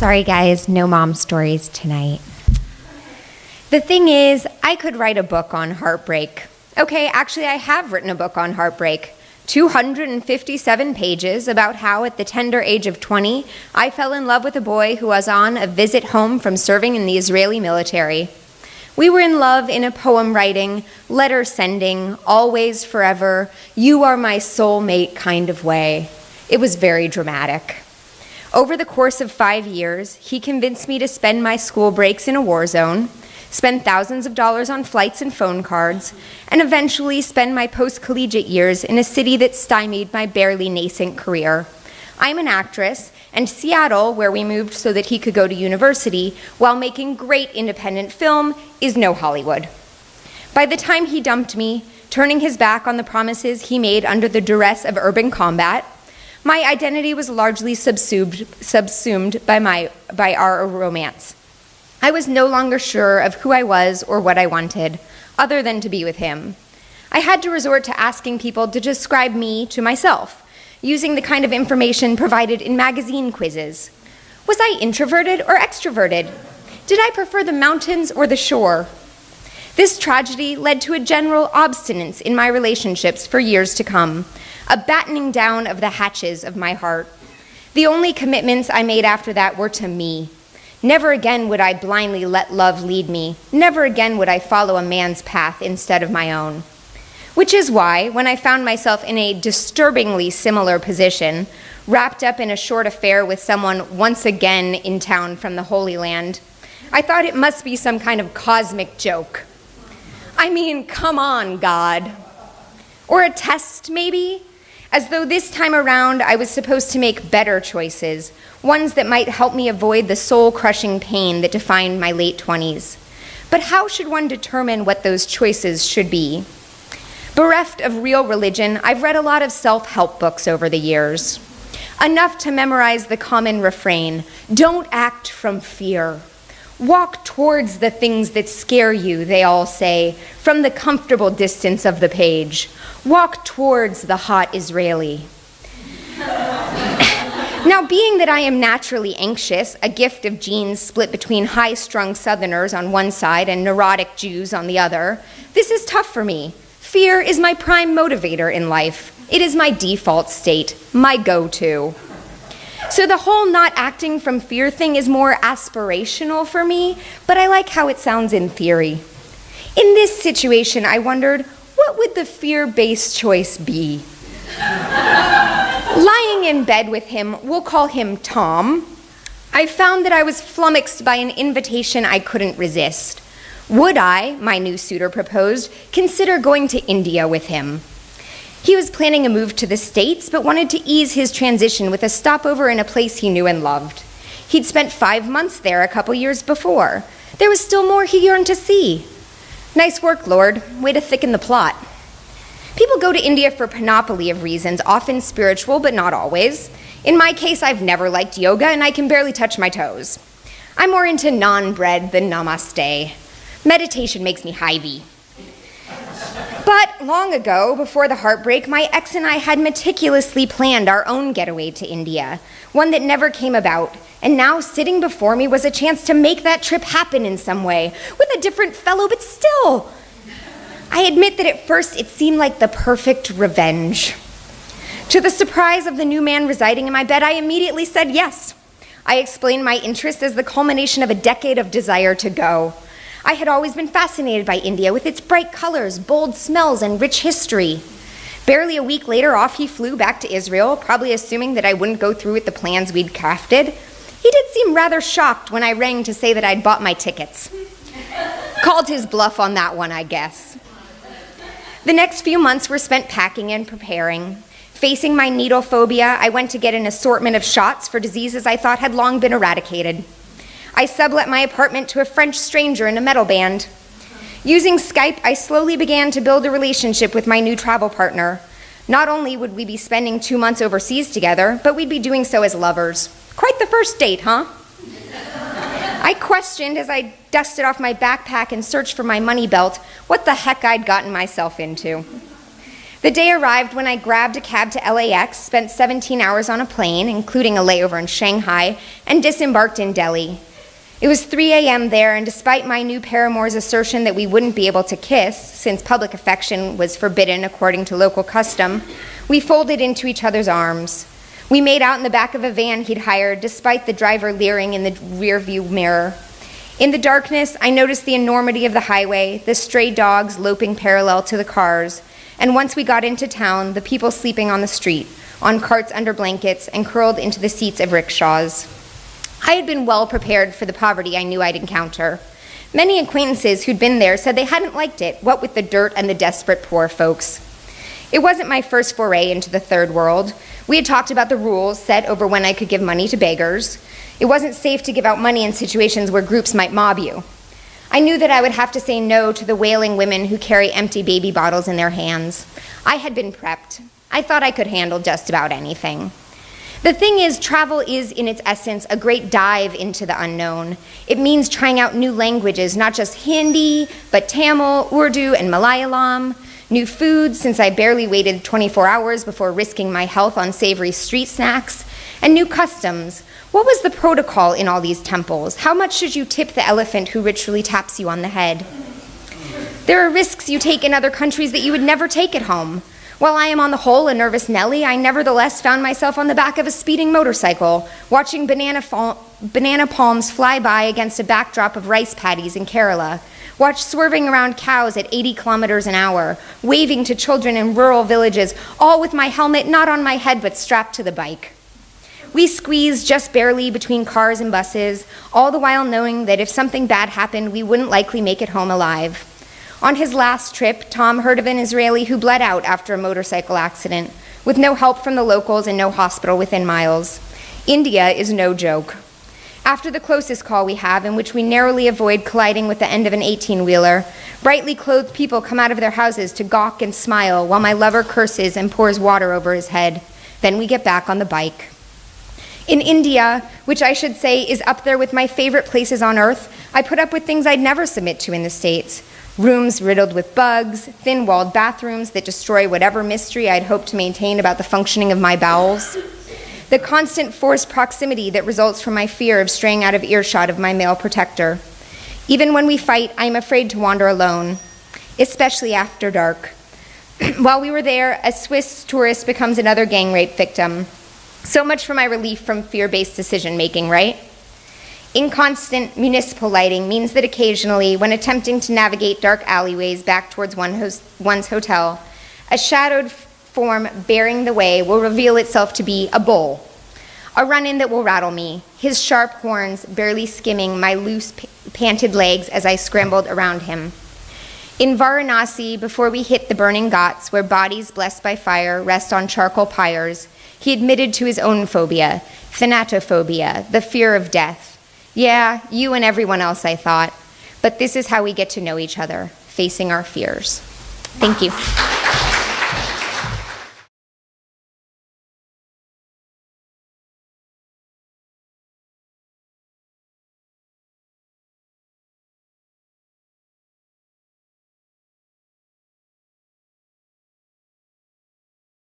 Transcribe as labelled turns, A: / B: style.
A: Sorry guys, no mom stories tonight. The thing is, I could write a book on heartbreak. Okay, actually I have written a book on heartbreak. 257 pages about how at the tender age of 20, I fell in love with a boy who was on a visit home from serving in the Israeli military. We were in love in a poem writing, letter sending, always, forever, you are my soulmate kind of way. It was very dramatic. Over the course of 5 years, he convinced me to spend my school breaks in a war zone, spend thousands of dollars on flights and phone cards, and eventually spend my post-collegiate years in a city that stymied my barely nascent career. I'm an actress, and Seattle, where we moved so that he could go to university, while making great independent film, is no Hollywood. By the time he dumped me, turning his back on the promises he made under the duress of urban combat, my identity was largely subsumed by our romance. I was no longer sure of who I was or what I wanted, other than to be with him. I had to resort to asking people to describe me to myself, using the kind of information provided in magazine quizzes. Was I introverted or extroverted? Did I prefer the mountains or the shore? This tragedy led to a general obstinance in my relationships for years to come, a battening down of the hatches of my heart. The only commitments I made after that were to me. Never again would I blindly let love lead me. Never again would I follow a man's path instead of my own. Which is why, when I found myself in a disturbingly similar position, wrapped up in a short affair with someone once again in town from the Holy Land, I thought it must be some kind of cosmic joke. I mean, come on, God. Or a test, maybe? As though this time around I was supposed to make better choices, ones that might help me avoid the soul-crushing pain that defined my late 20s. But how should one determine what those choices should be? Bereft of real religion, I've read a lot of self-help books over the years. Enough to memorize the common refrain, don't act from fear. Walk towards the things that scare you, they all say, from the comfortable distance of the page. Walk towards the hot Israeli. Now, being that I am naturally anxious, a gift of genes split between high-strung Southerners on one side and neurotic Jews on the other, this is tough for me. Fear is my prime motivator in life. It is my default state, my go-to. So the whole not acting from fear thing is more aspirational for me, but I like how it sounds in theory. In this situation, I wondered, what would the fear-based choice be? Lying in bed with him, we'll call him Tom, I found that I was flummoxed by an invitation I couldn't resist. Would I, my new suitor proposed, consider going to India with him? He was planning a move to the States, but wanted to ease his transition with a stopover in a place he knew and loved. He'd spent 5 months there a couple years before. There was still more he yearned to see. Nice work, Lord. Way to thicken the plot. People go to India for a panoply of reasons, often spiritual, but not always. In my case, I've never liked yoga, and I can barely touch my toes. I'm more into naan-bread than namaste. Meditation makes me hivey. But long ago, before the heartbreak, my ex and I had meticulously planned our own getaway to India, one that never came about, and now sitting before me was a chance to make that trip happen in some way, with a different fellow, but still. I admit that at first it seemed like the perfect revenge. To the surprise of the new man residing in my bed, I immediately said yes. I explained my interest as the culmination of a decade of desire to go. I had always been fascinated by India with its bright colors, bold smells, and rich history. Barely a week later, off he flew back to Israel, probably assuming that I wouldn't go through with the plans we'd crafted. He did seem rather shocked when I rang to say that I'd bought my tickets. Called his bluff on that one, I guess. The next few months were spent packing and preparing. Facing my needle phobia, I went to get an assortment of shots for diseases I thought had long been eradicated. I sublet my apartment to a French stranger in a metal band. Using Skype, I slowly began to build a relationship with my new travel partner. Not only would we be spending 2 months overseas together, but we'd be doing so as lovers. Quite the first date, huh? I questioned as I dusted off my backpack and searched for my money belt what the heck I'd gotten myself into. The day arrived when I grabbed a cab to LAX, spent 17 hours on a plane, including a layover in Shanghai, and disembarked in Delhi. It was 3 a.m. there, and despite my new paramour's assertion that we wouldn't be able to kiss, since public affection was forbidden according to local custom, we folded into each other's arms. We made out in the back of a van he'd hired, despite the driver leering in the rearview mirror. In the darkness, I noticed the enormity of the highway, the stray dogs loping parallel to the cars, and once we got into town, the people sleeping on the street, on carts under blankets, and curled into the seats of rickshaws. I had been well prepared for the poverty I knew I'd encounter. Many acquaintances who'd been there said they hadn't liked it, what with the dirt and the desperate poor folks. It wasn't my first foray into the third world. We had talked about the rules set over when I could give money to beggars. It wasn't safe to give out money in situations where groups might mob you. I knew that I would have to say no to the wailing women who carry empty baby bottles in their hands. I had been prepped. I thought I could handle just about anything. The thing is, travel is, in its essence, a great dive into the unknown. It means trying out new languages, not just Hindi, but Tamil, Urdu, and Malayalam. New foods, since I barely waited 24 hours before risking my health on savory street snacks. And new customs. What was the protocol in all these temples? How much should you tip the elephant who ritually taps you on the head? There are risks you take in other countries that you would never take at home. While I am on the whole a nervous Nelly, I nevertheless found myself on the back of a speeding motorcycle, watching banana palms fly by against a backdrop of rice paddies in Kerala, watched swerving around cows at 80 kilometers an hour, waving to children in rural villages, all with my helmet not on my head but strapped to the bike. We squeezed just barely between cars and buses, all the while knowing that if something bad happened, we wouldn't likely make it home alive. On his last trip, Tom heard of an Israeli who bled out after a motorcycle accident, with no help from the locals and no hospital within miles. India is no joke. After the closest call we have, in which we narrowly avoid colliding with the end of an 18-wheeler, brightly clothed people come out of their houses to gawk and smile while my lover curses and pours water over his head. Then we get back on the bike. In India, which I should say is up there with my favorite places on earth, I put up with things I'd never submit to in the States. Rooms riddled with bugs, thin-walled bathrooms that destroy whatever mystery I'd hoped to maintain about the functioning of my bowels. The constant forced proximity that results from my fear of straying out of earshot of my male protector. Even when we fight, I am afraid to wander alone, especially after dark. While we were there, a Swiss tourist becomes another gang rape victim. So much for my relief from fear-based decision-making, right? Inconstant municipal lighting means that occasionally, when attempting to navigate dark alleyways back towards one's hotel, a shadowed form bearing the way will reveal itself to be a bull, a run-in that will rattle me, his sharp horns barely skimming my loose, panted legs as I scrambled around him. In Varanasi, before we hit the burning ghats where bodies blessed by fire rest on charcoal pyres, he admitted to his own phobia, thanatophobia, the fear of death. Yeah, you and everyone else, I thought. But this is how we get to know each other, facing our fears. Thank you.